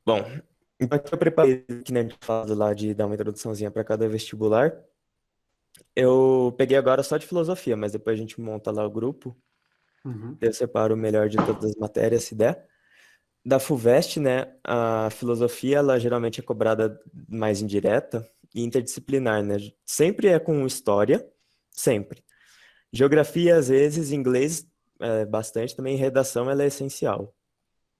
Bom, então aqui eu preparei, que nem a gente falou lá de dar uma introduçãozinha para cada vestibular. Eu peguei agora só de filosofia, mas depois a gente monta lá o grupo. Uhum, Eu separo o melhor de todas as matérias, se der. Da FUVEST, né, a filosofia, ela geralmente é cobrada mais indireta e interdisciplinar, né? Sempre é com história, sempre. Geografia, às vezes, inglês, bastante também, redação, ela é essencial.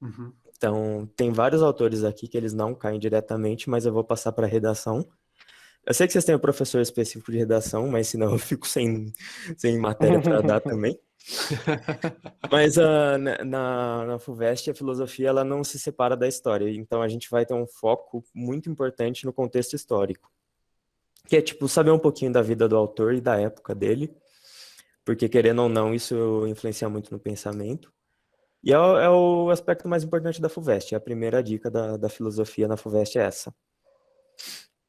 uhum. Então, tem vários autores aqui que eles não caem diretamente, mas eu vou passar para redação. Eu sei que vocês têm um professor específico de redação, mas senão eu fico sem matéria para dar também. Mas na FUVEST, a filosofia ela não se separa da história. Então, a gente vai ter um foco muito importante no contexto histórico, que é, tipo, saber um pouquinho da vida do autor e da época dele, porque, querendo ou não, isso influencia muito no pensamento. E é o aspecto mais importante da FUVEST. A primeira dica da filosofia na FUVEST é essa.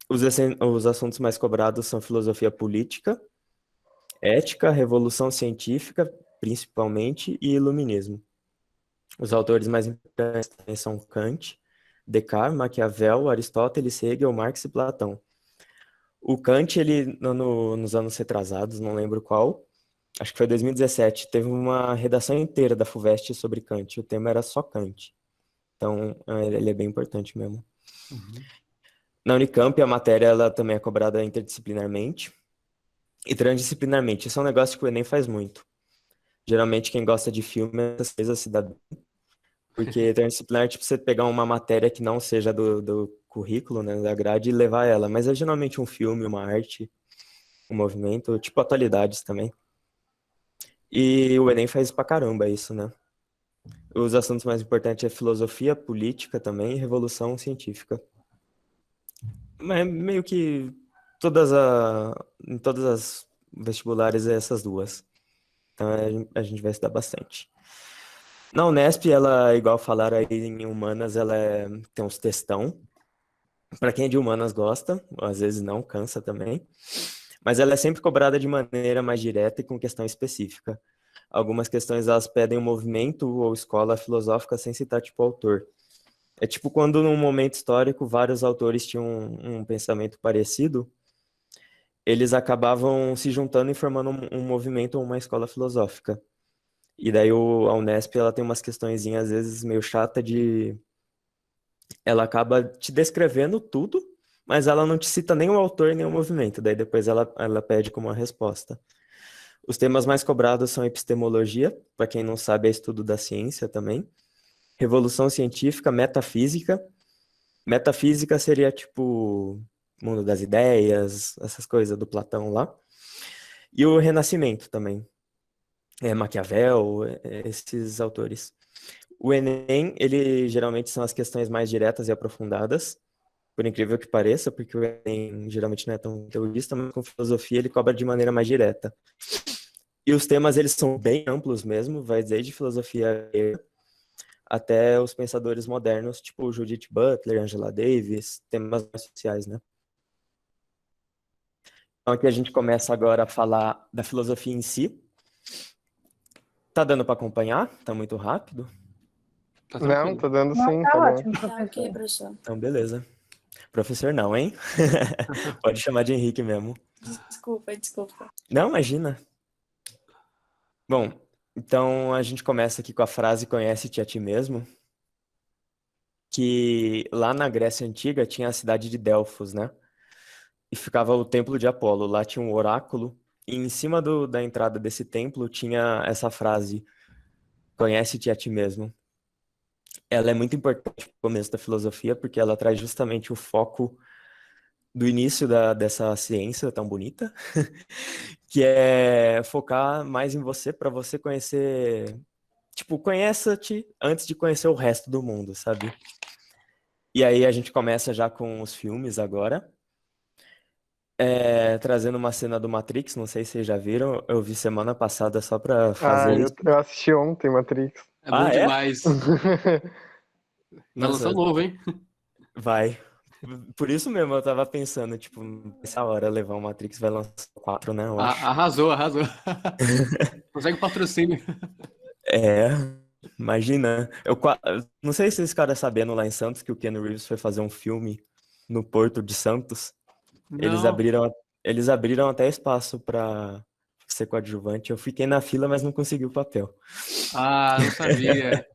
Os assuntos mais cobrados são filosofia política, ética, revolução científica, principalmente, e iluminismo. Os autores mais importantes também são Kant, Descartes, Maquiavel, Aristóteles, Hegel, Marx e Platão. O Kant, ele, nos anos retrasados, não lembro qual, acho que foi 2017, teve uma redação inteira da FUVEST sobre Kant. O tema era só Kant. Então, ele é bem importante mesmo. Uhum. Na Unicamp, a matéria ela também é cobrada interdisciplinarmente e transdisciplinarmente. Isso é um negócio que o Enem faz muito. Geralmente, quem gosta de filme, essas coisas se dá bem. Porque transdisciplinar é tipo você pegar uma matéria que não seja do currículo, né, da grade, e levar ela. Mas é geralmente um filme, uma arte, um movimento, tipo atualidades também. E o Enem faz pra caramba isso, né? Os assuntos mais importantes é filosofia, política também e revolução científica. Mas meio que em todas as vestibulares é essas duas. Então a gente vai estudar bastante. Na Unesp, ela, igual falaram aí em humanas, tem uns textão. Para quem é de humanas gosta, às vezes não, cansa também. Mas ela é sempre cobrada de maneira mais direta e com questão específica. Algumas questões elas pedem um movimento ou escola filosófica sem citar tipo autor. É tipo quando num momento histórico vários autores tinham um pensamento parecido, eles acabavam se juntando e formando um movimento ou uma escola filosófica. E daí a Unesp ela tem umas questõezinhas às vezes meio chata de ela acaba te descrevendo tudo, mas ela não te cita nem o autor nem o movimento. Daí depois ela pede como uma resposta. Os temas mais cobrados são epistemologia, para quem não sabe, é estudo da ciência também. Revolução científica, metafísica. Metafísica seria tipo mundo das ideias, essas coisas do Platão lá. E o Renascimento também. Maquiavel, esses autores. O Enem, ele geralmente são as questões mais diretas e aprofundadas, por incrível que pareça, porque o Enem geralmente não é tão teorista, mas com filosofia ele cobra de maneira mais direta. E os temas, eles são bem amplos mesmo, vai desde filosofia até os pensadores modernos, tipo Judith Butler, Angela Davis, temas mais sociais, né? Então aqui a gente começa agora a falar da filosofia em si. Tá dando para acompanhar? Tá muito rápido? Tá Não, tranquilo. tá dando Não, sim, tá tá bom. ótimo, Tá ok, professor. professor. Então, beleza. Professor não, hein? Pode chamar de Henrique mesmo. Desculpa, desculpa. Não, imagina. Bom, então a gente começa aqui com a frase conhece-te a ti mesmo, que lá na Grécia Antiga tinha a cidade de Delfos, né? E ficava o templo de Apolo. Lá tinha um oráculo, e em cima da entrada desse templo tinha essa frase, conhece-te a ti mesmo. Ela é muito importante no começo da filosofia, porque ela traz justamente o foco do início dessa ciência tão bonita, que é focar mais em você, para você conhecer, tipo, conheça-te antes de conhecer o resto do mundo, sabe? E aí a gente começa já com os filmes agora. Trazendo uma cena do Matrix, não sei se vocês já viram, eu vi semana passada só pra Ah, fazer isso. eu assisti ontem Matrix. É bom É? demais. Vai lançar Nossa, novo, hein? vai. Por isso mesmo eu tava pensando, tipo, essa hora levar o Matrix vai lançar 4, né, eu acho. Arrasou, arrasou. Consegue patrocínio. É. Imagina, não sei se esse cara sabendo lá em Santos que o Keanu Reeves foi fazer um filme no Porto de Santos. Eles Não. abriram, eles abriram até espaço para ser coadjuvante. Eu fiquei na fila, mas não consegui o papel. Ah, não sabia.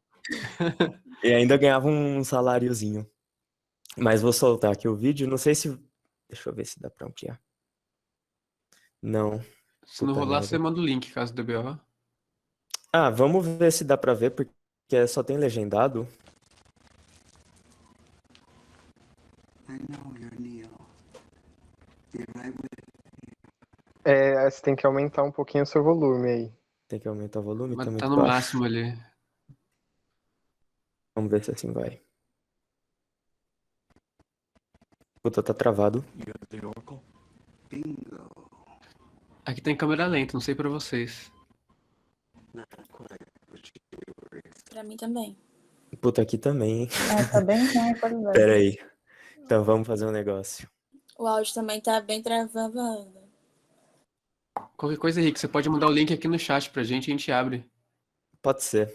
E ainda ganhava um saláriozinho. Mas vou soltar aqui o vídeo. Não sei se. Deixa eu ver se dá pra ampliar. Não, Se não puta rolar, você merda. manda o link, caso do BO. Ah, vamos ver se dá pra ver, porque só tem legendado. I know you're Neo. You're right with Você tem que aumentar um pouquinho o seu volume aí. Tem que aumentar o volume, Mas tá tá muito no baixo. máximo ali. Vamos ver se assim vai. Puta, tá travado. bingo. Aqui tem câmera lenta, não sei pra vocês. Pra mim também. Puta, aqui também, hein? Tá bem ruim a qualidade. Pera aí. Então vamos fazer um negócio. O áudio também tá bem travando. Qualquer coisa, Henrique, você pode mandar o link aqui no chat pra gente e a gente abre. Pode ser.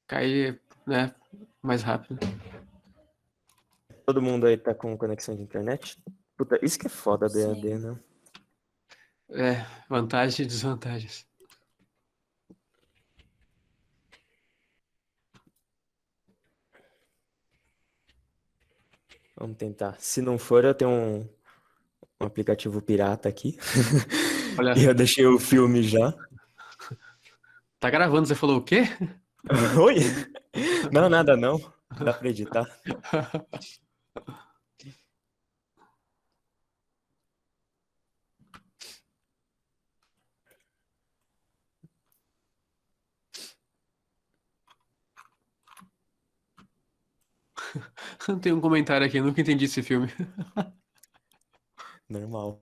Cai, né, mais rápido. Todo mundo aí tá com conexão de internet? Puta, isso que é foda da EAD, Sim. né? É, vantagens e desvantagens. Vamos tentar. Se não for, eu tenho um aplicativo pirata aqui. Olha. E eu deixei o filme já. Tá gravando, você falou o quê? Oi? Não, nada não. Dá pra editar. Tem um comentário aqui, eu nunca entendi esse filme. Normal.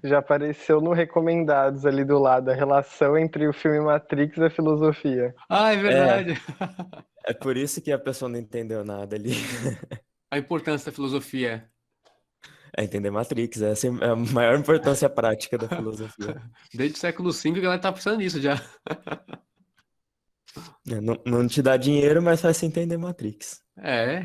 Já apareceu no Recomendados ali do lado a relação entre o filme Matrix e a filosofia. Ah, é verdade. É por isso que a pessoa não entendeu nada ali. A importância da filosofia. É entender Matrix. Essa é a maior importância prática da filosofia. Desde o século V a galera tá pensando nisso já. Não te dá dinheiro, mas faz você entender Matrix. É.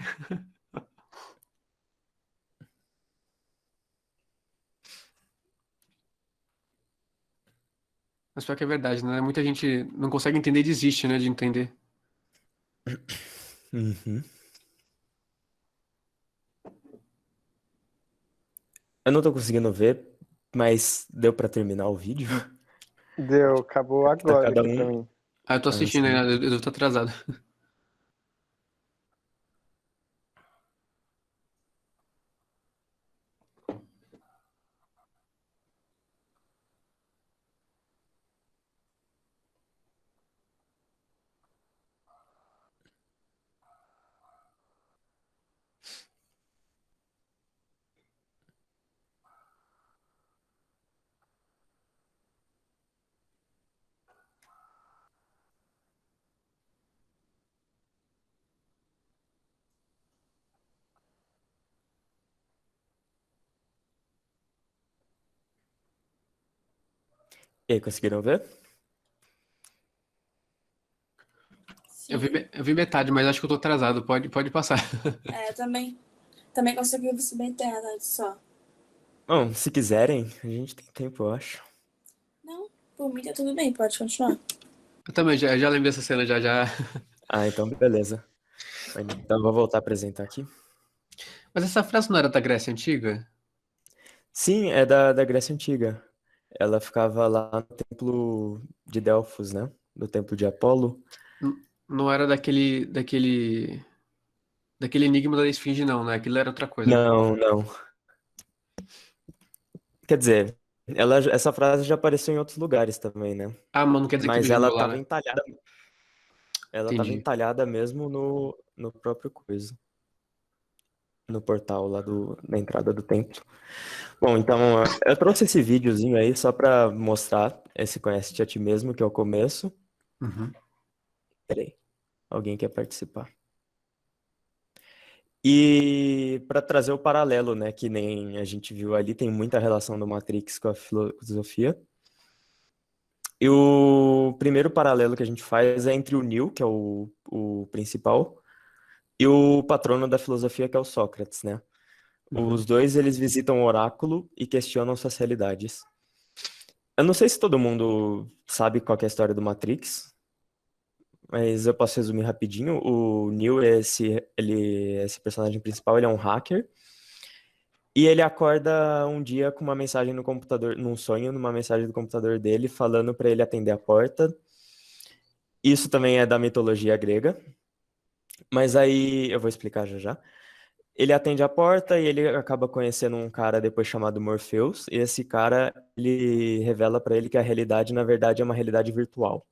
Mas pior que é verdade, né? Muita gente não consegue entender e desiste, né, de entender. Uhum. Eu não tô conseguindo ver, mas deu pra terminar o vídeo? Deu, acabou Tá agora cada aqui pra um. mim. Ah, eu tô assistindo sim. ainda, eu devo estar atrasado. E aí, conseguiram ver? Sim. Eu vi metade, mas acho que eu tô atrasado. Pode passar. Eu também. Também consegui subir a internet só. Bom, se quiserem, a gente tem tempo, eu acho. Não, por mim tá tudo bem, pode continuar. Eu também já lembrei dessa cena, já. Ah, então beleza. Então eu vou voltar a apresentar aqui. Mas essa frase não era da Grécia Antiga? Sim, é da Grécia Antiga. Ela ficava lá no templo de Delfos, né? No templo de Apolo. Não era daquele enigma da esfinge, não, né? Aquilo era outra coisa. Não, não. Quer dizer, essa frase já apareceu em outros lugares também, né? Ah, mas não quer dizer que Mas originou ela lá, estava né? entalhada. Ela estava Entendi. entalhada mesmo no próprio coisa. No portal lá na entrada do templo. Bom, então eu trouxe esse videozinho aí só pra mostrar esse Conhece-te a ti mesmo, que é o começo. Uhum. Peraí, alguém quer participar? E para trazer o paralelo, né, que nem a gente viu ali, tem muita relação do Matrix com a filosofia. E o primeiro paralelo que a gente faz é entre o Neo, que é o principal, e o patrono da filosofia, que é o Sócrates, né? Os dois, eles visitam o oráculo e questionam suas realidades. Eu não sei se todo mundo sabe qual que é a história do Matrix, mas eu posso resumir rapidinho. O Neo, esse personagem principal, ele é um hacker. E ele acorda um dia com uma mensagem no computador, num sonho, numa mensagem do computador dele, falando para ele atender a porta. Isso também é da mitologia grega, mas aí eu vou explicar já já. Ele atende a porta e ele acaba conhecendo um cara depois chamado Morpheus, e esse cara, ele revela para ele que a realidade, na verdade, é uma realidade virtual.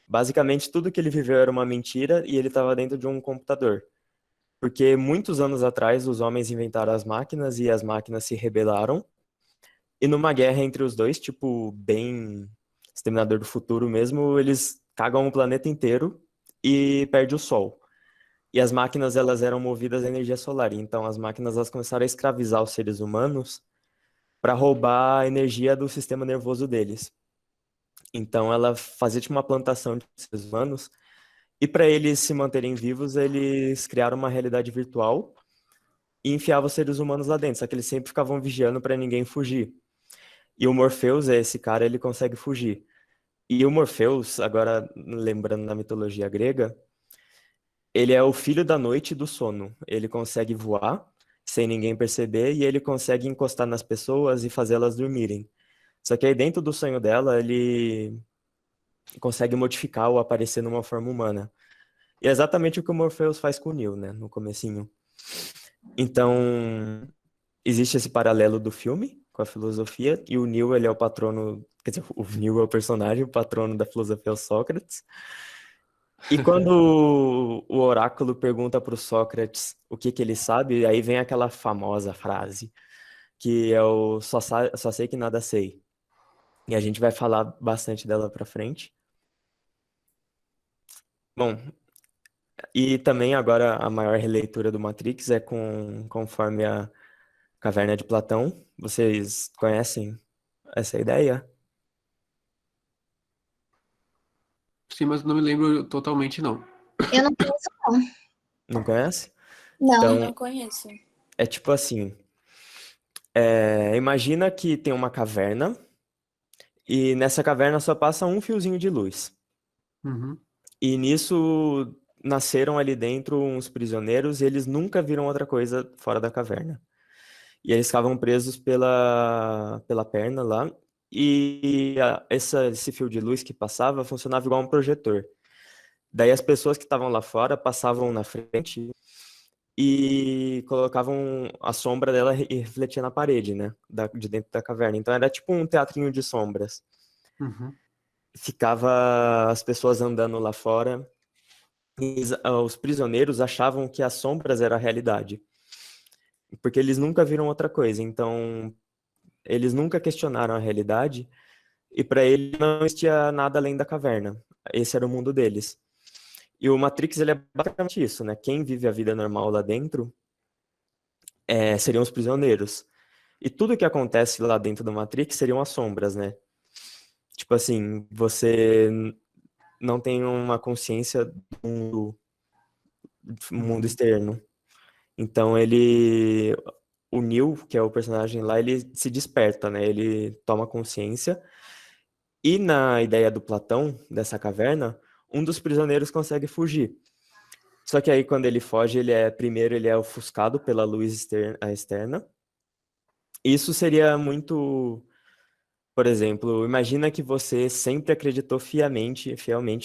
Basicamente, tudo que ele viveu era uma mentira e ele estava dentro de um computador. Porque muitos anos atrás, os homens inventaram as máquinas e as máquinas se rebelaram. E numa guerra entre os dois, tipo, bem Exterminador do Futuro mesmo, eles cagam o planeta inteiro e perde o Sol. E as máquinas, elas eram movidas a energia solar. Então, as máquinas, elas começaram a escravizar os seres humanos para roubar a energia do sistema nervoso deles. Então, ela fazia tipo uma plantação de seres humanos. E para eles se manterem vivos, eles criaram uma realidade virtual e enfiavam os seres humanos lá dentro. Só que eles sempre ficavam vigiando para ninguém fugir. E o Morpheus é esse cara, ele consegue fugir. E o Morpheus, agora lembrando na mitologia grega, ele é o filho da noite e do sono. Ele consegue voar sem ninguém perceber e ele consegue encostar nas pessoas e fazê-las dormirem. Só que aí dentro do sonho dela, ele consegue modificar ou aparecer numa forma humana. E é exatamente o que o Morpheus faz com o Neo, né, no comecinho. Então, existe esse paralelo do filme com a filosofia, e o Neo, ele é o patrono, quer dizer, o Neo é o personagem, o patrono da filosofia é o Sócrates. E quando o oráculo pergunta para o Sócrates o que que ele sabe, aí vem aquela famosa frase, que é o só sei que nada sei. E a gente vai falar bastante dela para frente. Bom, e também agora a maior releitura do Matrix é conforme a Caverna de Platão. Vocês conhecem essa ideia? Sim, mas não me lembro totalmente, não. Eu não conheço, Não conhece? não. Então, Não conheço. é tipo assim, imagina que tem uma caverna e nessa caverna só passa um fiozinho de luz. Uhum. E nisso nasceram ali dentro uns prisioneiros e eles nunca viram outra coisa fora da caverna. E eles ficavam presos pela perna lá. E esse fio de luz que passava funcionava igual um projetor. Daí as pessoas que estavam lá fora passavam na frente e colocavam a sombra dela e refletia na parede, né? De dentro da caverna. Então era tipo um teatrinho de sombras. Uhum. Ficava as pessoas andando lá fora e os prisioneiros achavam que as sombras era a realidade. Porque eles nunca viram outra coisa. Então eles nunca questionaram a realidade e para ele não existia nada além da caverna. Esse era o mundo deles. E o Matrix, ele é basicamente isso, né? Quem vive a vida normal lá dentro seriam os prisioneiros. E tudo que acontece lá dentro do Matrix seriam as sombras, né? Tipo assim, você não tem uma consciência do mundo externo. Então o Neo, que é o personagem lá, ele se desperta, né? Ele toma consciência. E na ideia do Platão, dessa caverna, um dos prisioneiros consegue fugir. Só que aí quando ele foge, primeiro ele é ofuscado pela luz externa. Isso seria muito, por exemplo, imagina que você sempre acreditou fielmente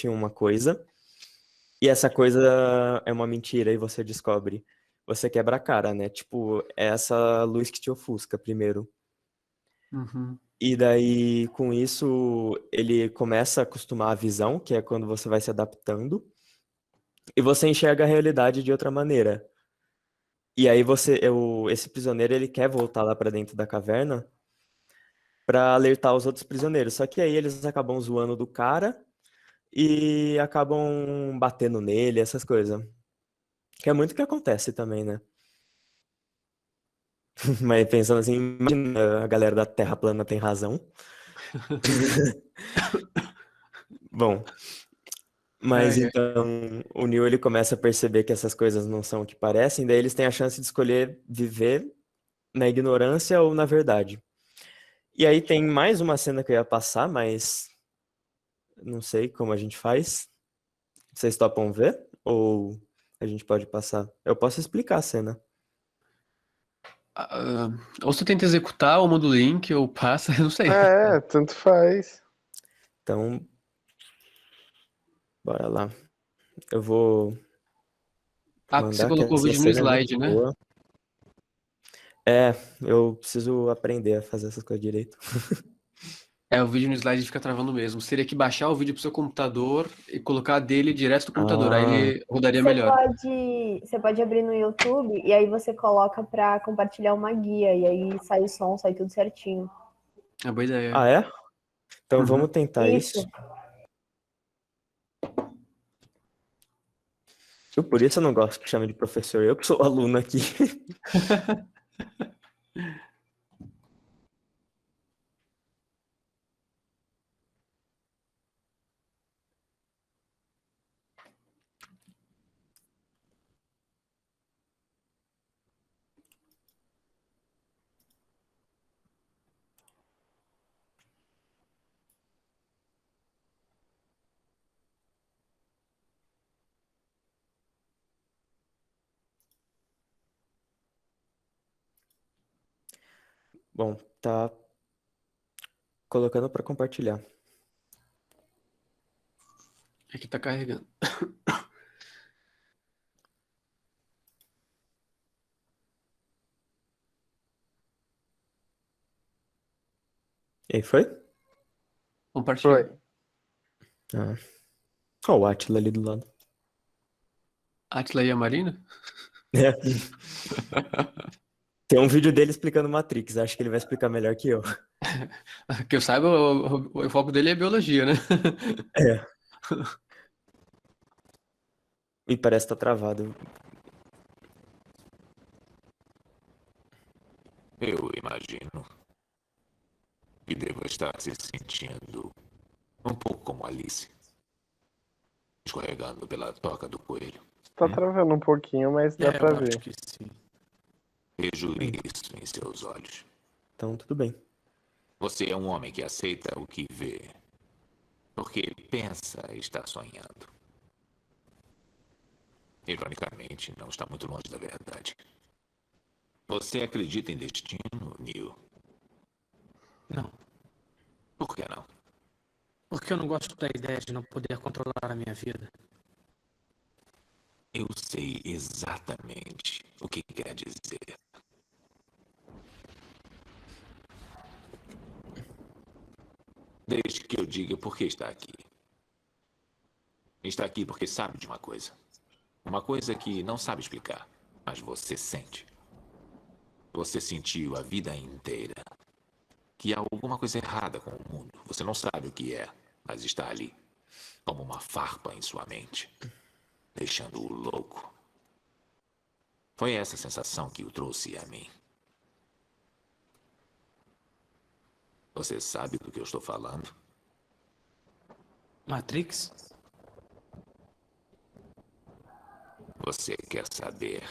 em uma coisa, e essa coisa é uma mentira e você descobre. Você quebra a cara, né? Tipo, é essa luz que te ofusca primeiro. Uhum. E daí, com isso, ele começa a acostumar a visão, que é quando você vai se adaptando, e você enxerga a realidade de outra maneira. E aí esse prisioneiro, ele quer voltar lá para dentro da caverna para alertar os outros prisioneiros. Só que aí eles acabam zoando do cara e acabam batendo nele, essas coisas. Que é muito o que acontece também, né? Mas pensando assim, imagina a galera da Terra plana tem razão. Bom, mas Ai, ai. então o Neo ele começa a perceber que essas coisas não são o que parecem, daí eles têm a chance de escolher viver na ignorância ou na verdade. E aí tem mais uma cena que eu ia passar, mas não sei como a gente faz. Vocês topam ver? Ou a gente pode passar? Eu posso explicar a cena. Ah, ou você tenta executar, ou manda o link, ou passa, eu não sei. Tanto faz. Então, bora lá. Eu vou Ah, porque você mandar que colocou o essa vídeo no cena é muito slide, né? boa. É, eu preciso aprender a fazer essas coisas direito. É, o vídeo no slide fica travando mesmo. Você teria que baixar o vídeo pro seu computador e colocar dele direto do computador. Aí Ah, ele rodaria Você melhor. você pode abrir no YouTube e aí você coloca para compartilhar uma guia e aí sai o som, sai tudo certinho. É boa ideia. ah é? Então Uhum. vamos tentar Isso. isso. Por isso eu não gosto que chame de professor. Eu que sou aluno aqui. Bom, tá colocando para compartilhar. Aqui tá carregando. E aí, foi? Compartilhou. Foi. Ah. Ó, o Atila ali do lado. Atila e a Marina? É. Tem um vídeo dele explicando Matrix. Acho que ele vai explicar melhor que eu. Que eu saiba, o foco dele é biologia, né? É. E parece que tá travado. Eu imagino que devo estar se sentindo um pouco como Alice, escorregando pela toca do coelho. Tá travando um pouquinho, mas dá pra eu acho ver. que sim. Vejo isso em seus olhos. Então, tudo bem. Você é um homem que aceita o que vê, porque pensa estar sonhando. Ironicamente, não está muito longe da verdade. Você acredita em destino, Neil? Não, Por que não? porque eu não gosto da ideia de não poder controlar a minha vida. Eu sei exatamente o que quer dizer. Deixe que eu diga por que está aqui. Está aqui porque sabe de uma coisa. Uma coisa que não sabe explicar, mas você sente. Você sentiu a vida inteira que há alguma coisa errada com o mundo. Você não sabe o que é, mas está ali, como uma farpa em sua mente, deixando-o louco. Foi essa sensação que o trouxe a mim. Você sabe do que eu estou falando? Matrix? Você quer saber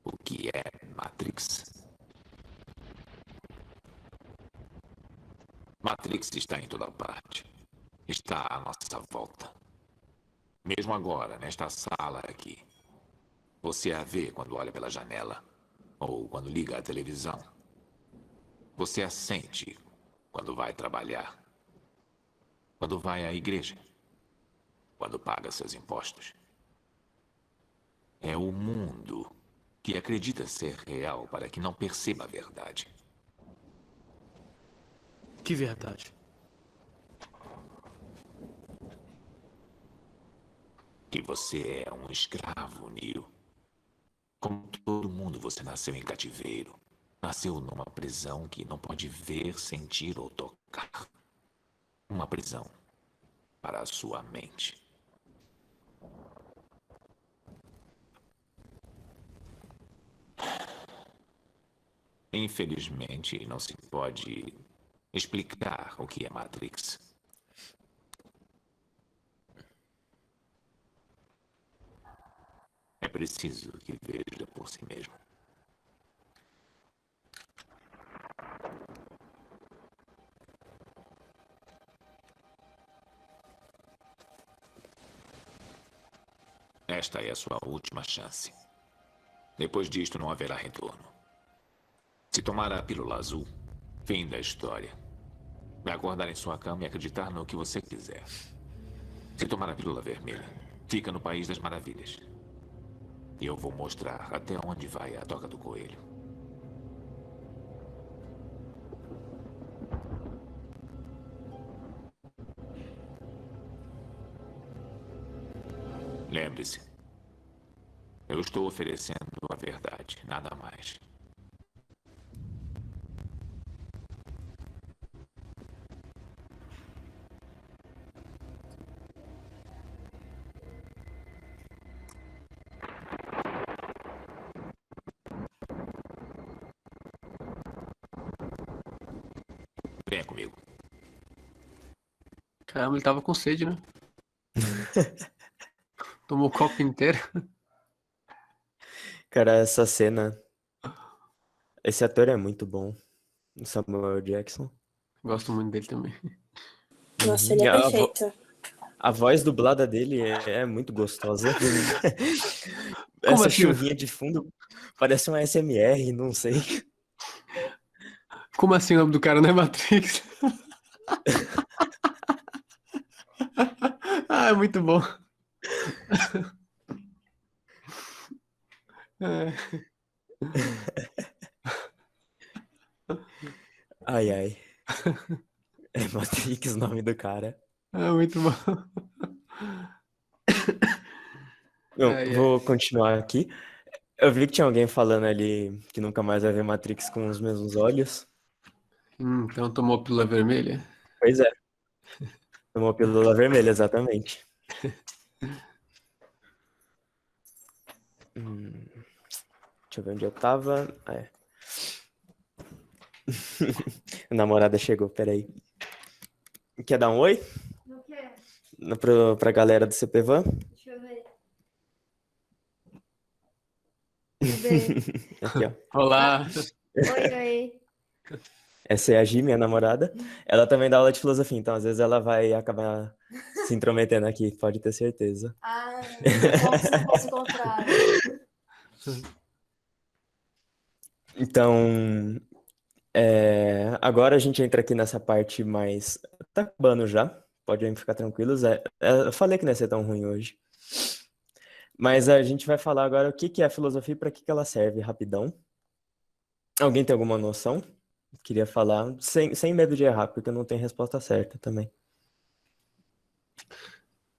o que é Matrix? Matrix está em toda parte. Está à nossa volta. Mesmo agora, nesta sala aqui. Você a vê quando olha pela janela ou quando liga a televisão. Você a sente quando vai trabalhar, quando vai à igreja, quando paga seus impostos. É o mundo que acredita ser real para que não perceba a verdade. Que verdade. Que você é um escravo, Neo. Como todo mundo, você nasceu em cativeiro. Nasceu numa prisão que não pode ver, sentir ou tocar. Uma prisão para a sua mente. Infelizmente, não se pode explicar o que é Matrix. É preciso que veja por si mesmo. Esta é a sua última chance. Depois disto, não haverá retorno. Se tomar a pílula azul, fim da história. Vai acordar em sua cama e acreditar no que você quiser. Se tomar a pílula vermelha, fica no País das Maravilhas. E eu vou mostrar até onde vai a Toca do Coelho. Lembre-se, eu estou oferecendo a verdade, nada mais. Venha comigo. Caramba, ele tava com sede, né? Tomou o copo inteiro. Cara, essa cena. Esse ator é muito bom. O Samuel Jackson. Gosto muito dele também. Nossa, ele é A perfeito. A voz dublada dele é muito gostosa. Como Essa assim? chuvinha de fundo parece um ASMR, não sei. Como assim o nome do cara não é Matrix? Ah, é muito bom. É. Ai, ai. É Matrix o nome do cara. É muito bom. Bom, Ai, ai. vou continuar aqui. Eu vi que tinha alguém falando ali que nunca mais vai ver Matrix com os mesmos olhos. Então tomou pílula vermelha? Pois é. Tomou pílula vermelha, exatamente. Deixa eu ver onde eu tava. Ah, é. A namorada chegou, peraí. Quer dar um oi? Não quero. Pra galera do CPVAN? Deixa eu ver. Aqui, ó. Olá. Oi, oi. Essa é a Gi, minha namorada. Ela também dá aula de filosofia, então às vezes ela vai acabar se intrometendo aqui, pode ter certeza. Ah, como se não fosse o contrário. Então, agora a gente entra aqui nessa parte mais... Tá acabando já, podem ficar tranquilos. Eu falei que não ia ser tão ruim hoje. Mas a gente vai falar agora o que é a filosofia e para que ela serve, rapidão. Alguém tem alguma noção? Queria falar, sem medo de errar, porque eu não tenho resposta certa também.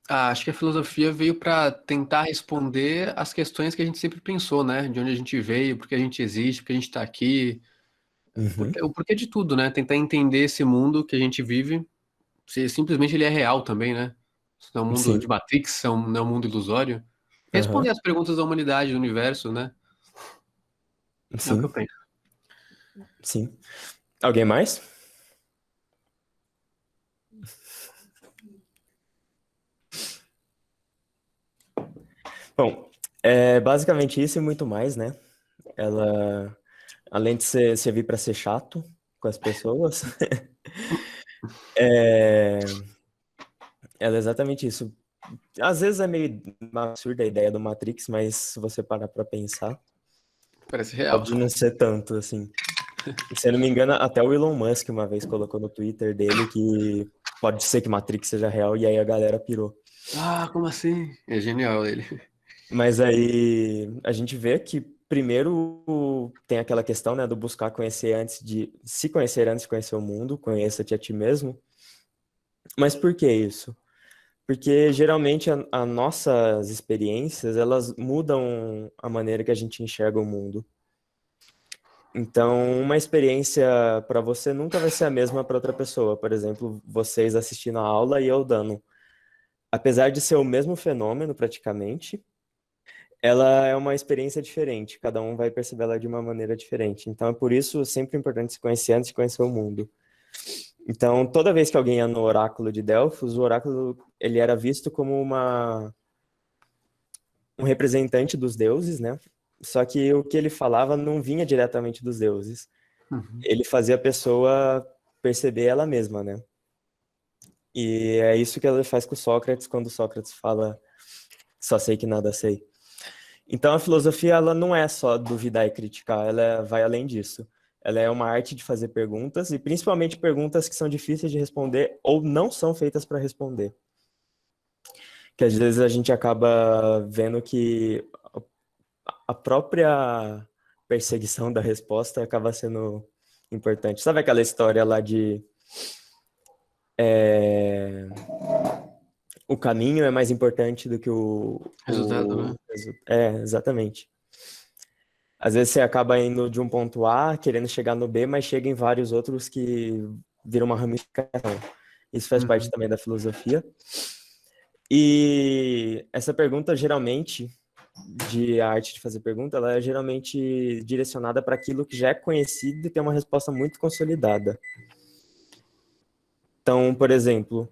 Acho que a filosofia veio para tentar responder as questões que a gente sempre pensou, né? De onde a gente veio, por que a gente existe, por que a gente está aqui, o porquê de tudo, né? Tentar entender esse mundo que a gente vive, se simplesmente ele é real também, né? Se não é um mundo Sim. de Matrix, não é um mundo ilusório. Responder as perguntas da humanidade, do universo, né? É o que Sim, eu penso. sim. Alguém mais? Bom, é basicamente isso e muito mais, né? Ela, além de servir para ser chato com as pessoas, ela é exatamente isso. Às vezes é meio absurda a ideia do Matrix, mas se você parar para pensar, Parece real. pode não ser tanto, assim. Se eu não me engano, até o Elon Musk uma vez colocou no Twitter dele que pode ser que Matrix seja real, e aí a galera pirou. Ah, como assim? É genial ele. Mas aí a gente vê que primeiro tem aquela questão, né, do buscar conhecer antes de se conhecer antes de conhecer o mundo, conheça-te a ti mesmo. Mas por que isso? Porque geralmente as nossas experiências, elas mudam a maneira que a gente enxerga o mundo. Então, uma experiência para você nunca vai ser a mesma para outra pessoa. Por exemplo, vocês assistindo a aula e eu dando. Apesar de ser o mesmo fenômeno praticamente, ela é uma experiência diferente, cada um vai perceber ela de uma maneira diferente. Então é por isso sempre importante se conhecer antes de conhecer o mundo. Então, toda vez que alguém ia no oráculo de Delfos, o oráculo ele era visto como um representante dos deuses, né? Só que o que ele falava não vinha diretamente dos deuses. Ele fazia a pessoa perceber ela mesma, né? E é isso que ela faz com Sócrates quando Sócrates fala só sei que nada sei. Então a filosofia ela não é só duvidar e criticar, ela vai além disso. Ela é uma arte de fazer perguntas e principalmente perguntas que são difíceis de responder ou não são feitas para responder. Que às vezes a gente acaba vendo que a própria perseguição da resposta acaba sendo importante. Sabe aquela história lá de o caminho é mais importante do que Resultado, né? Exatamente. Às vezes você acaba indo de um ponto A, querendo chegar no B, mas chega em vários outros que viram uma ramificação. Isso faz parte também da filosofia. E essa pergunta, geralmente, de a arte de fazer pergunta, ela é geralmente direcionada para aquilo que já é conhecido e tem uma resposta muito consolidada. Então, por exemplo,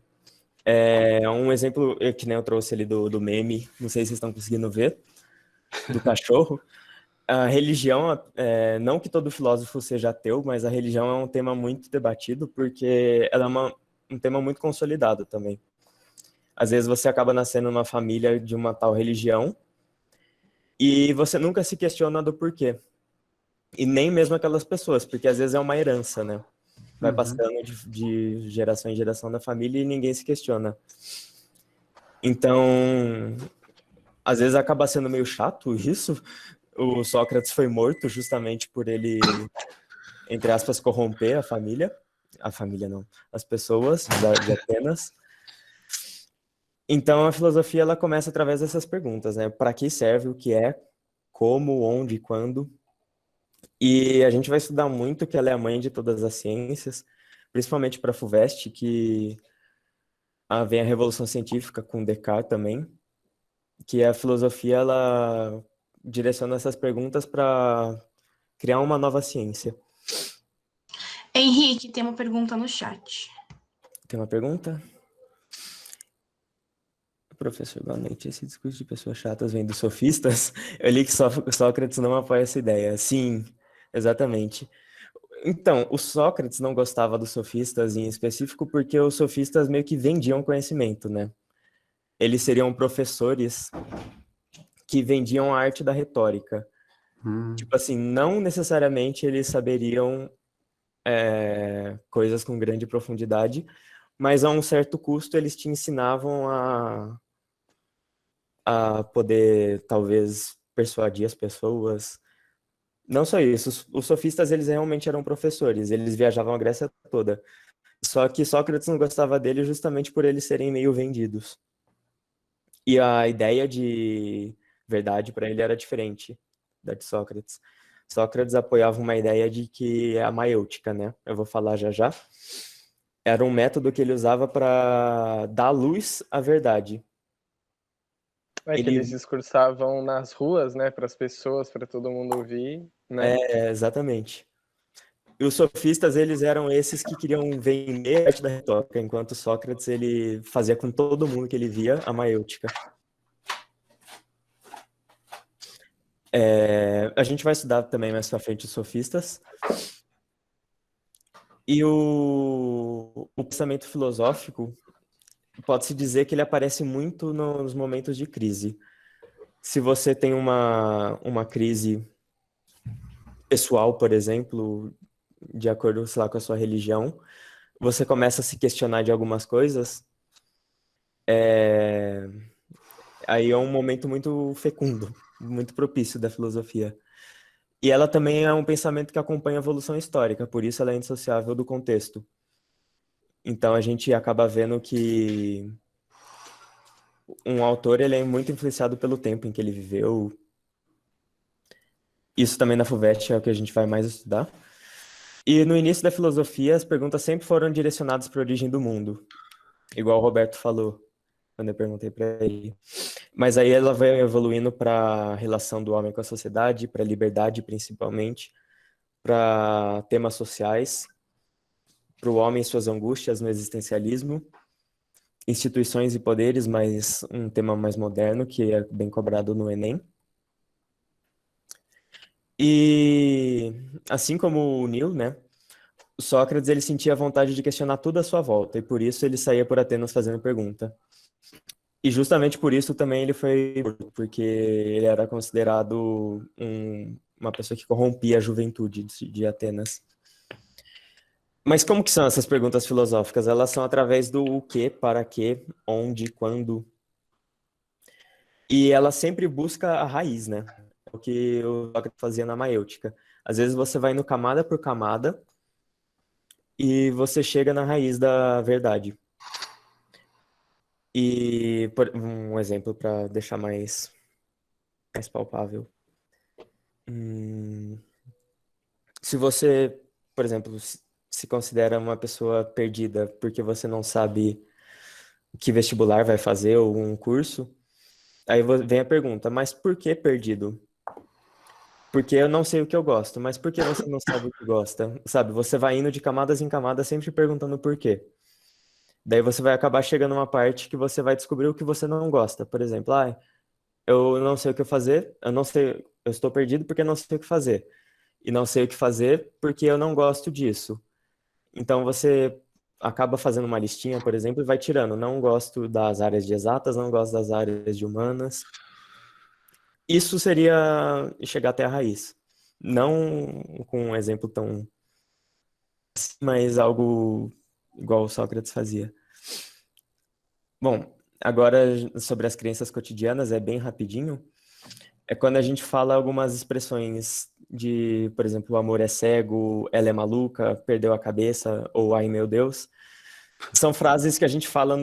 um exemplo que nem eu trouxe ali do meme, não sei se vocês estão conseguindo ver, do cachorro. A religião, não que todo filósofo seja ateu, mas a religião é um tema muito debatido porque ela é um tema muito consolidado também. Às vezes você acaba nascendo numa família de uma tal religião e você nunca se questiona do porquê. E nem mesmo aquelas pessoas, porque às vezes é uma herança, né? Vai passando de geração em geração da família e ninguém se questiona. Então, às vezes acaba sendo meio chato isso. O Sócrates foi morto justamente por ele, entre aspas, corromper a família. A família não, as pessoas de Atenas. Então a filosofia ela começa através dessas perguntas, né? Para que serve, o que é, como, onde, quando. E a gente vai estudar muito que ela é a mãe de todas as ciências, principalmente para a FUVEST, que vem a Revolução Científica com Descartes também, que a filosofia ela direciona essas perguntas para criar uma nova ciência. Henrique, tem uma pergunta no chat. Tem uma pergunta? Professor, boa noite. Esse discurso de pessoas chatas vem dos sofistas? Eu li que Sócrates não apoia essa ideia. Sim, exatamente. Então, o Sócrates não gostava dos sofistas em específico porque os sofistas meio que vendiam conhecimento, né? Eles seriam professores que vendiam a arte da retórica. Tipo assim, não necessariamente eles saberiam coisas com grande profundidade, mas a um certo custo eles te ensinavam a poder, talvez, persuadir as pessoas. Não só isso, os sofistas, eles realmente eram professores, eles viajavam a Grécia toda. Só que Sócrates não gostava deles justamente por eles serem meio vendidos. E a ideia de verdade para ele era diferente da de Sócrates. Sócrates apoiava uma ideia de que é a maiêutica, né? Eu vou falar já já. Era um método que ele usava para dar luz à verdade. Que eles discursavam nas ruas, né, para as pessoas, para todo mundo ouvir, né? Exatamente. E os sofistas, eles eram esses que queriam vender a arte da retórica, enquanto Sócrates, ele fazia com todo mundo que ele via a maiêutica. A gente vai estudar também mais pra frente os sofistas. E o pensamento filosófico, pode-se dizer que ele aparece muito nos momentos de crise. Se você tem uma crise pessoal, por exemplo, de acordo, sei lá, com a sua religião, você começa a se questionar de algumas coisas, aí é um momento muito fecundo, muito propício da filosofia. E ela também é um pensamento que acompanha a evolução histórica, por isso ela é indissociável do contexto. Então a gente acaba vendo que um autor ele é muito influenciado pelo tempo em que ele viveu. Isso também na FUVEST é o que a gente vai mais estudar. E no início da filosofia, as perguntas sempre foram direcionadas para a origem do mundo, igual o Roberto falou. quando eu perguntei para ele. Mas aí ela vai evoluindo para a relação do homem com a sociedade, para a liberdade principalmente, para temas sociais, para o homem e suas angústias no existencialismo, instituições e poderes, mas um tema mais moderno, que é bem cobrado no Enem. E assim como o Neo, né, o Sócrates ele sentia vontade de questionar tudo à sua volta, e por isso ele saía por Atenas fazendo pergunta. E justamente por isso também ele foi morto, porque ele era considerado uma pessoa que corrompia a juventude de Atenas. Mas como que são essas perguntas filosóficas? Elas são através do o que, para quê, onde, quando. E ela sempre busca a raiz, né? É o que o Sócrates fazia na maêutica. Às vezes você vai indo camada por camada e você chega na raiz da verdade. E um exemplo para deixar mais palpável. Se você, por exemplo, se considera uma pessoa perdida porque você não sabe que vestibular vai fazer ou um curso, aí vem a pergunta, mas por que perdido? Porque eu não sei o que eu gosto, mas por que você não sabe o que gosta? Sabe, você vai indo de camadas em camadas sempre perguntando por quê. Daí você vai acabar chegando numa parte que você vai descobrir o que você não gosta. Por exemplo, eu não sei o que fazer, eu estou perdido porque eu não sei o que fazer. E não sei o que fazer porque eu não gosto disso. Então você acaba fazendo uma listinha, por exemplo, e vai tirando. Não gosto das áreas de exatas, não gosto das áreas de humanas. Isso seria chegar até a raiz. Não com um exemplo tão... mas algo igual o Sócrates fazia. Bom, agora sobre as crenças cotidianas, é bem rapidinho. É quando a gente fala algumas expressões de, por exemplo, o amor é cego, ela é maluca, perdeu a cabeça, ou ai meu Deus. São frases que a gente fala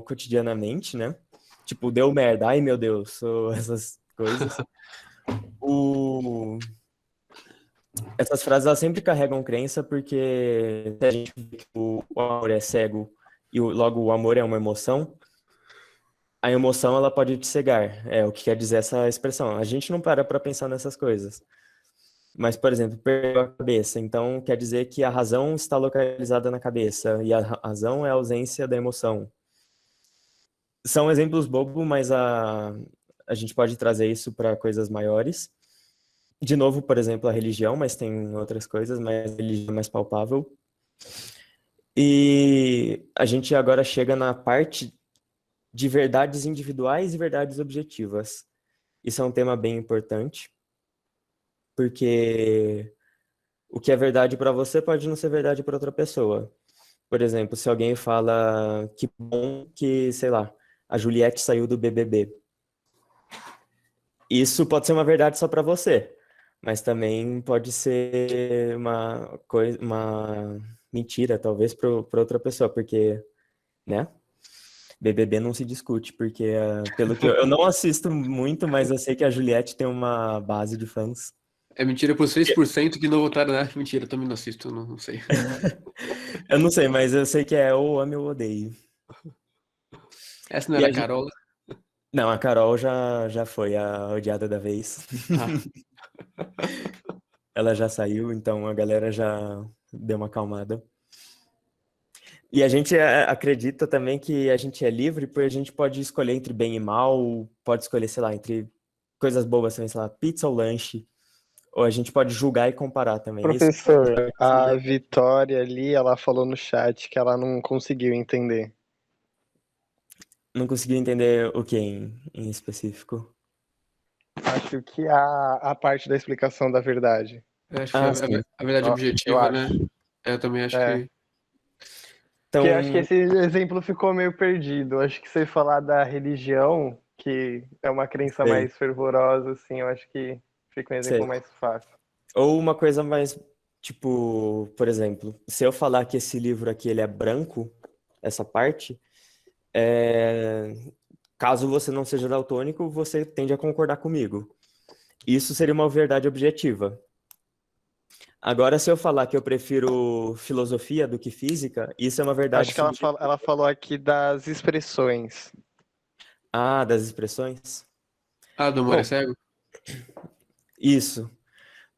cotidianamente, né? Tipo, deu merda, ai meu Deus, ou essas coisas. Essas frases elas sempre carregam crença, porque se a gente vê que o amor é cego e logo o amor é uma emoção, a emoção ela pode te cegar. É o que quer dizer essa expressão. A gente não para pensar nessas coisas. Mas, por exemplo, perdeu a cabeça. Então, quer dizer que a razão está localizada na cabeça e a razão é a ausência da emoção. São exemplos bobos, mas a gente pode trazer isso para coisas maiores. De novo, por exemplo, a religião, mas tem outras coisas, mas a religião é mais palpável. E a gente agora chega na parte de verdades individuais e verdades objetivas. Isso é um tema bem importante, porque o que é verdade para você pode não ser verdade para outra pessoa. Por exemplo, se alguém fala que bom que, sei lá, a Juliette saiu do BBB. Isso pode ser uma verdade só para você, mas também pode ser uma mentira, talvez, para outra pessoa, porque, né? BBB não se discute, porque, pelo que eu não assisto muito, mas eu sei que a Juliette tem uma base de fãs. É mentira por 6% que não votaram, né? Mentira, eu também não assisto, não sei. Eu não sei, mas eu sei que é ou ame ou odeio. Essa não era a Carol? Não, a Carol já foi a odiada da vez. Ela já saiu, então a galera já deu uma acalmada. E a gente acredita também que a gente é livre, porque a gente pode escolher entre bem e mal, pode escolher, sei lá, entre coisas boas, sei lá, pizza ou lanche. Ou a gente pode julgar e comparar também. Professor, a Vitória ali, ela falou no chat que ela não conseguiu entender. Não conseguiu entender o que em específico? Acho que a parte da explicação da verdade. Acho que a verdade objetiva, né? Eu também acho que... Então... Porque acho que esse exemplo ficou meio perdido. Acho que você falar da religião, que é uma crença mais fervorosa, assim, eu acho que fica um exemplo mais fácil. Ou uma coisa mais, tipo, por exemplo, se eu falar que esse livro aqui ele é branco, essa parte, caso você não seja daltônico, você tende a concordar comigo. Isso seria uma verdade objetiva. Agora, se eu falar que eu prefiro filosofia do que física, isso é uma verdade... Acho que ela falou aqui das expressões. Ah, das expressões? Ah, do amor é Bom, cego? isso.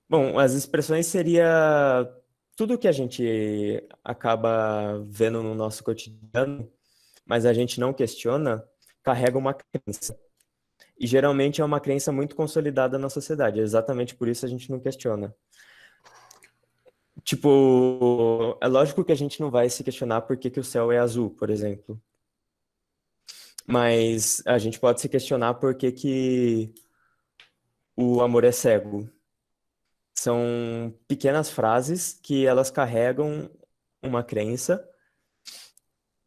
Bom, as expressões seria tudo que a gente acaba vendo no nosso cotidiano, mas a gente não questiona, carrega uma crença. E geralmente é uma crença muito consolidada na sociedade. Exatamente por isso a gente não questiona. Tipo, é lógico que a gente não vai se questionar por que que o céu é azul, por exemplo. Mas a gente pode se questionar por que que o amor é cego. São pequenas frases que elas carregam uma crença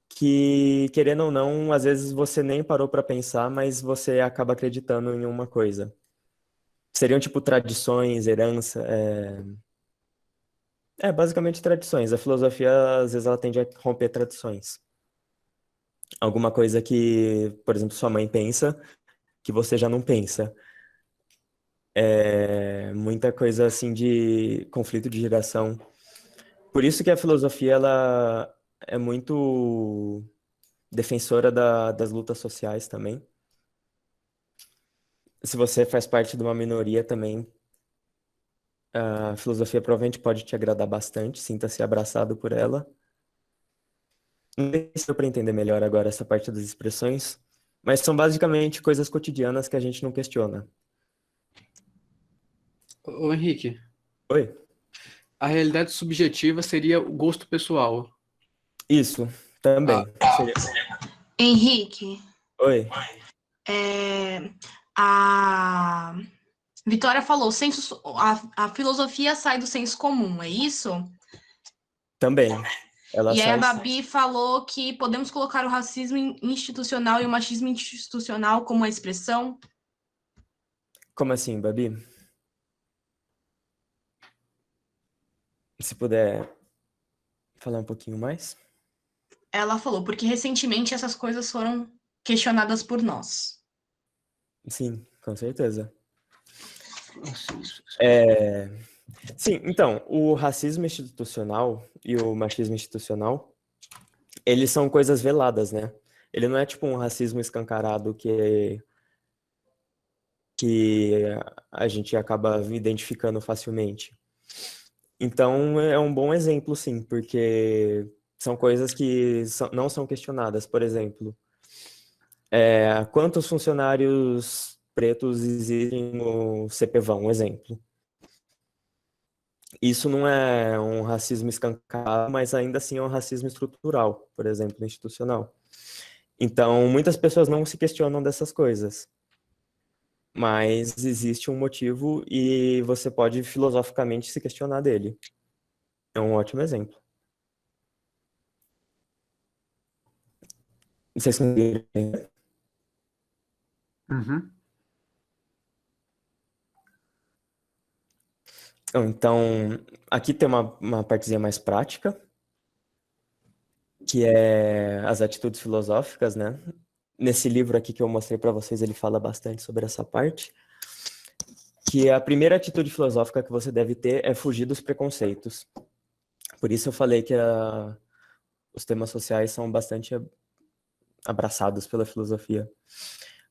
que, querendo ou não, às vezes você nem parou para pensar, mas você acaba acreditando em uma coisa. Seriam tipo tradições, herança, basicamente tradições. A filosofia, às vezes, ela tende a romper tradições. Alguma coisa que, por exemplo, sua mãe pensa que você já não pensa. Muita coisa assim de conflito de geração. Por isso que a filosofia ela é muito defensora das lutas sociais também. Se você faz parte de uma minoria também, a filosofia provavelmente pode te agradar bastante, sinta-se abraçado por ela. Não sei se deu para entender melhor agora essa parte das expressões, mas são basicamente coisas cotidianas que a gente não questiona. Ô, Henrique, Oi? a realidade subjetiva seria o gosto pessoal. Isso, também. Seria- Henrique, Oi? a Vitória falou, a filosofia sai do senso comum, é isso? Também. Ela E aí a sai. Babi falou que podemos colocar o racismo institucional e o machismo institucional como uma expressão. Como assim, Babi? Se puder falar um pouquinho mais? Ela falou, porque recentemente essas coisas foram questionadas por nós. Sim, com certeza. É... Sim, então, o racismo institucional e o machismo institucional, eles são coisas veladas, né? Ele não é tipo um racismo escancarado que a gente acaba identificando facilmente. Então, é um bom exemplo, sim, porque são coisas que não são questionadas. Por exemplo, quantos funcionários pretos existem no CPVão, um exemplo. Isso não é um racismo escancarado, mas ainda assim é um racismo estrutural, por exemplo, institucional. Então, muitas pessoas não se questionam dessas coisas. Mas existe um motivo e você pode filosoficamente se questionar dele. É um ótimo exemplo. Vocês conseguiram entender? Uhum. Então, aqui tem uma partezinha mais prática, que é as atitudes filosóficas, né? Nesse livro aqui que eu mostrei para vocês, ele fala bastante sobre essa parte, que a primeira atitude filosófica que você deve ter é fugir dos preconceitos. Por isso eu falei que os temas sociais são bastante abraçados pela filosofia.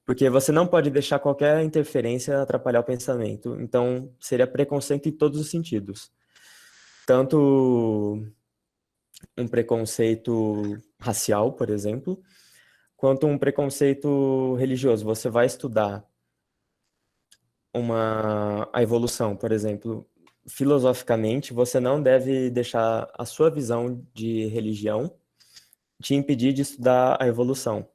Porque você não pode deixar qualquer interferência atrapalhar o pensamento. Então, seria preconceito em todos os sentidos. Tanto um preconceito racial, por exemplo, quanto um preconceito religioso. Você vai estudar a evolução, por exemplo. Filosoficamente, você não deve deixar a sua visão de religião te impedir de estudar a evolução.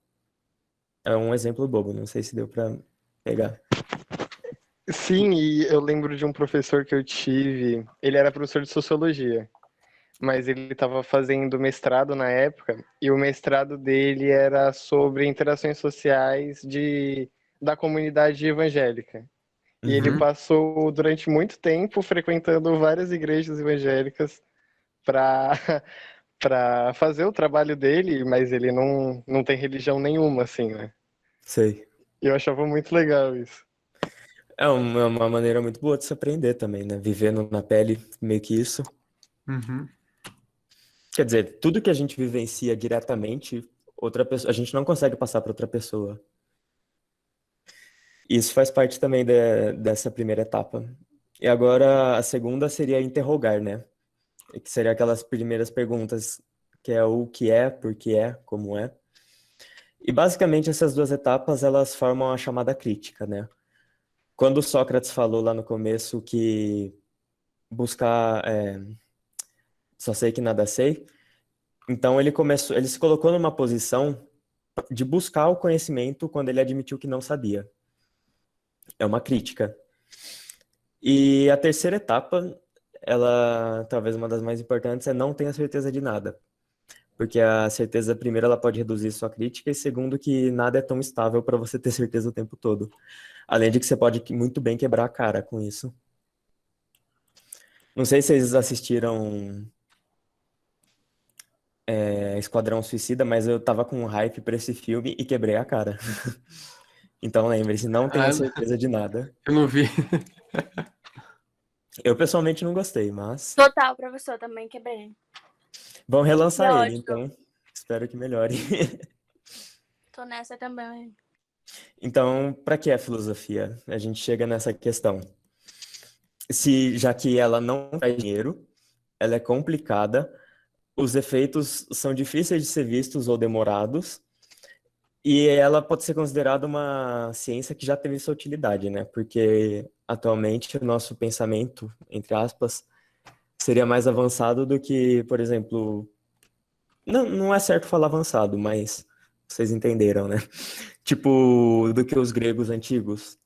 É um exemplo bobo, não sei se deu para pegar. Sim, e eu lembro de um professor que eu tive, ele era professor de sociologia, mas ele estava fazendo mestrado na época, e o mestrado dele era sobre interações sociais da comunidade evangélica. E ele passou durante muito tempo frequentando várias igrejas evangélicas para para fazer o trabalho dele, mas ele não tem religião nenhuma, assim, né? Sei. E eu achava muito legal isso. É uma maneira muito boa de se aprender também, né? Vivendo na pele, meio que isso. Uhum. Quer dizer, tudo que a gente vivencia diretamente, outra pessoa, a gente não consegue passar para outra pessoa. Isso faz parte também dessa primeira etapa. E agora a segunda seria interrogar, né? Que seria aquelas primeiras perguntas, que é o que é, por que é, como é. E basicamente essas duas etapas, elas formam a chamada crítica, né? Quando Sócrates falou lá no começo que buscar, só sei que nada sei, então ele se colocou numa posição de buscar o conhecimento quando ele admitiu que não sabia. É uma crítica. E a terceira etapa, ela talvez uma das mais importantes, é não ter a certeza de nada. Porque a certeza, primeiro, ela pode reduzir sua crítica, e segundo, que nada é tão estável para você ter certeza o tempo todo. Além de que você pode muito bem quebrar a cara com isso. Não sei se vocês assistiram Esquadrão Suicida, mas eu tava com um hype pra esse filme e quebrei a cara. Então lembre-se, não tenha certeza de nada. Eu não vi. Eu pessoalmente não gostei, mas Total, professor, também quebrei. vão relançar Que ele, ódio. então espero que melhore. Tô nessa também. Então, para que a filosofia? A gente chega nessa questão. Já que ela não traz dinheiro, ela é complicada, os efeitos são difíceis de ser vistos ou demorados, e ela pode ser considerada uma ciência que já teve sua utilidade, né? Porque atualmente o nosso pensamento, entre aspas, seria mais avançado do que, por exemplo, não é certo falar avançado, mas vocês entenderam, né? Tipo, do que os gregos antigos.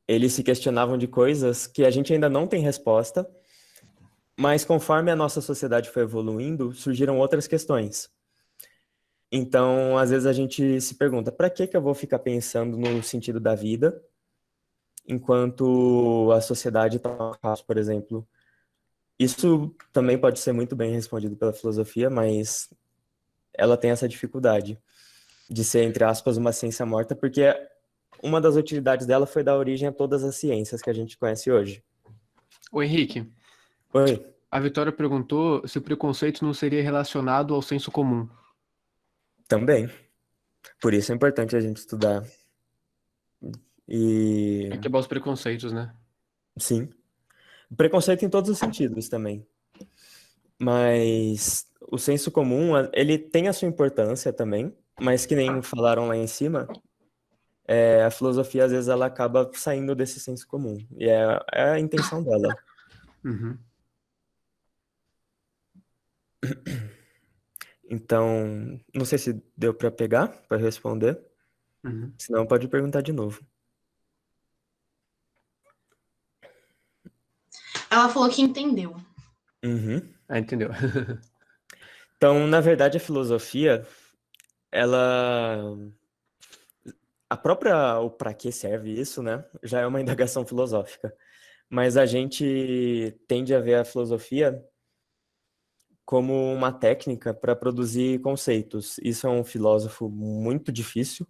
Eles se questionavam de coisas que a gente ainda não tem resposta, mas conforme a nossa sociedade foi evoluindo, surgiram outras questões. Então, às vezes a gente se pergunta, para que eu vou ficar pensando no sentido da vida, enquanto a sociedade está no caos, por exemplo? Isso também pode ser muito bem respondido pela filosofia, mas ela tem essa dificuldade de ser, entre aspas, uma ciência morta, porque uma das utilidades dela foi dar origem a todas as ciências que a gente conhece hoje. Ô, Henrique, Oi. a Vitória perguntou se o preconceito não seria relacionado ao senso comum. Também. Por isso é importante a gente estudar. E... quebrar os preconceitos, né? Sim. Preconceito em todos os sentidos também. Mas o senso comum, ele tem a sua importância também, mas que nem falaram lá em cima, a filosofia, às vezes, ela acaba saindo desse senso comum. E é a intenção dela. Uhum. Então, não sei se deu para pegar, para responder. Uhum. Senão pode perguntar de novo. Ela falou que entendeu. Uhum. Entendeu. Então, na verdade, a filosofia, ela... o para que serve isso, né? Já é uma indagação filosófica. Mas a gente tende a ver a filosofia como uma técnica para produzir conceitos. Isso é um filósofo muito difícil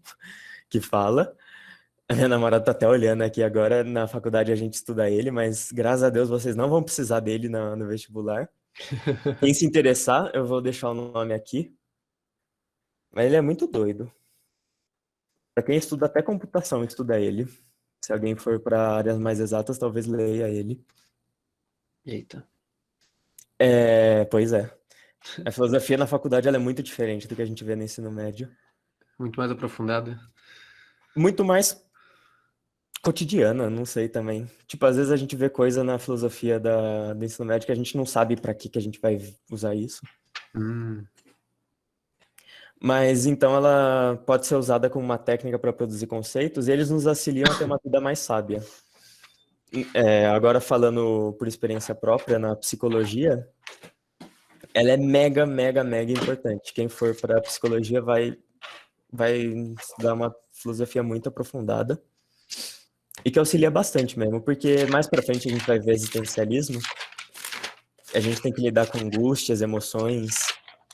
que fala. A minha namorada tá até olhando aqui agora. Na faculdade a gente estuda ele, mas graças a Deus vocês não vão precisar dele no vestibular. Quem se interessar, eu vou deixar o nome aqui. Mas ele é muito doido. Para quem estuda até computação, estuda ele. Se alguém for para áreas mais exatas, talvez leia ele. Eita. Pois é. A filosofia na faculdade ela é muito diferente do que a gente vê no ensino médio. Muito mais aprofundada. Muito mais cotidiana, não sei também. Tipo, às vezes a gente vê coisa na filosofia do ensino médio que a gente não sabe para que a gente vai usar isso. Mas então ela pode ser usada como uma técnica para produzir conceitos e eles nos auxiliam a ter uma vida mais sábia. Agora falando por experiência própria na psicologia, ela é mega, mega, mega importante. Quem for para psicologia vai estudar uma filosofia muito aprofundada e que auxilia bastante mesmo, porque mais para frente a gente vai ver existencialismo. A gente tem que lidar com angústias, emoções,